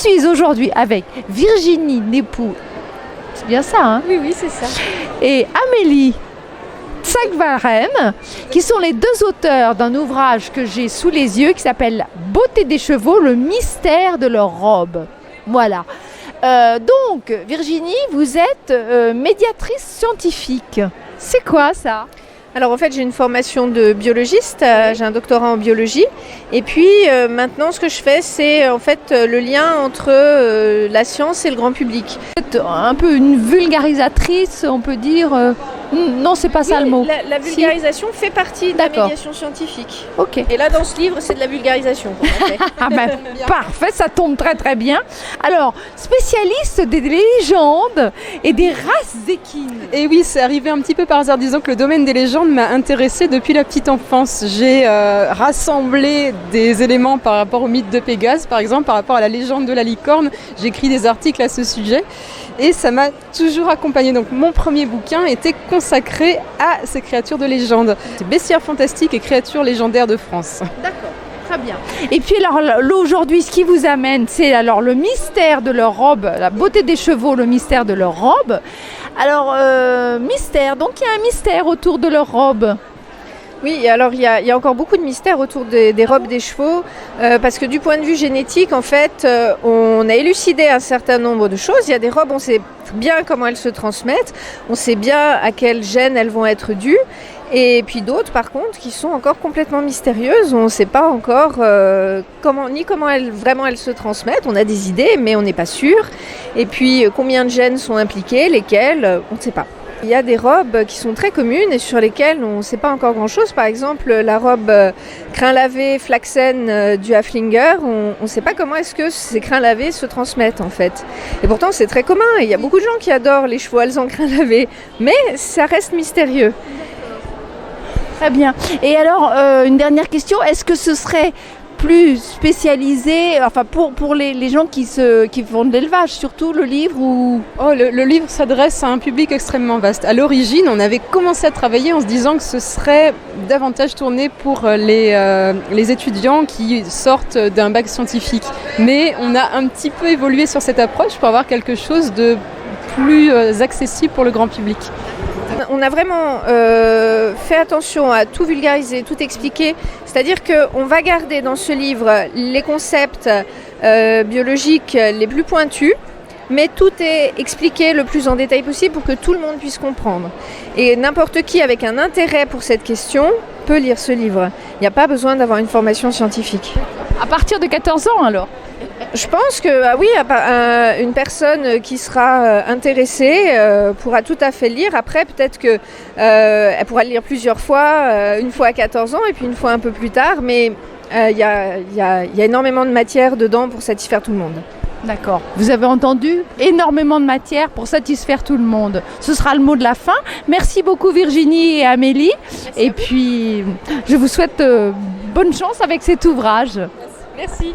suis aujourd'hui avec Virginie Nepou, c'est bien ça, hein? Oui, c'est ça. Et Amélie Tsagvaren, qui sont les deux auteurs d'un ouvrage que j'ai sous les yeux qui s'appelle Beauté des chevaux, le mystère de leur robe. Voilà. Donc, Virginie, vous êtes médiatrice scientifique. C'est quoi ça? Alors en fait j'ai une formation de biologiste, j'ai un doctorat en biologie et puis maintenant ce que je fais c'est en fait le lien entre la science et le grand public. Vous êtes un peu une vulgarisatrice, on peut dire. Non, c'est pas ça le mot. La vulgarisation fait partie de la D'accord. médiation scientifique. Ok. Et là dans ce livre c'est de la vulgarisation qu'on a fait. Ah ben, parfait, ça tombe très très bien. Alors, spécialiste des légendes et des races équines. Et oui, c'est arrivé un petit peu par hasard. Disons que le domaine des légendes m'a intéressée depuis la petite enfance. J'ai rassemblé des éléments par rapport au mythe de Pégase, par exemple, par rapport à la légende de la licorne. J'ai écrit des articles à ce sujet et ça m'a toujours accompagnée. Donc mon premier bouquin était consacré à ces créatures de légende. C'est Bestiaires fantastiques et créatures légendaires de France. D'accord. Très bien. Et puis alors là, aujourd'hui, ce qui vous amène, c'est alors le mystère de leur robe, la beauté des chevaux, le mystère de leur robe. Alors, mystère, donc il y a un mystère autour de leur robe. Oui, alors il y a encore beaucoup de mystères autour des robes des chevaux, parce que du point de vue génétique, en fait, on a élucidé un certain nombre de choses. Il y a des robes, on sait bien comment elles se transmettent, on sait bien à quel gène elles vont être dues, et puis d'autres, par contre, qui sont encore complètement mystérieuses. On ne sait pas encore comment elles se transmettent. On a des idées, mais on n'est pas sûr. Et puis, combien de gènes sont impliqués, lesquels, on ne sait pas. Il y a des robes qui sont très communes et sur lesquelles on ne sait pas encore grand-chose. Par exemple, la robe crin lavé flaxen du Haflinger, on ne sait pas comment est-ce que ces crins lavés se transmettent en fait. Et pourtant, c'est très commun. Il y a beaucoup de gens qui adorent les chevaux alezans crin lavé, mais ça reste mystérieux. Très bien. Et alors, une dernière question, est-ce que ce serait plus spécialisé, enfin pour les gens qui font de l'élevage, surtout le livre ou... Le livre s'adresse à un public extrêmement vaste. À l'origine, on avait commencé à travailler en se disant que ce serait davantage tourné pour les étudiants qui sortent d'un bac scientifique. Mais on a un petit peu évolué sur cette approche pour avoir quelque chose de plus accessible pour le grand public. On a vraiment fait attention à tout vulgariser, tout expliquer. C'est-à-dire qu'on va garder dans ce livre les concepts biologiques les plus pointus, mais tout est expliqué le plus en détail possible pour que tout le monde puisse comprendre. Et n'importe qui avec un intérêt pour cette question peut lire ce livre. Il n'y a pas besoin d'avoir une formation scientifique. À partir de 14 ans alors? Je pense que oui, une personne qui sera intéressée pourra tout à fait le lire. Après, peut-être qu'elle pourra le lire plusieurs fois, une fois à 14 ans et puis une fois un peu plus tard. Mais il y a énormément de matière dedans pour satisfaire tout le monde. D'accord. Vous avez entendu, énormément de matière pour satisfaire tout le monde. Ce sera le mot de la fin. Merci beaucoup Virginie et Amélie. Et puis, je vous souhaite bonne chance avec cet ouvrage. Merci.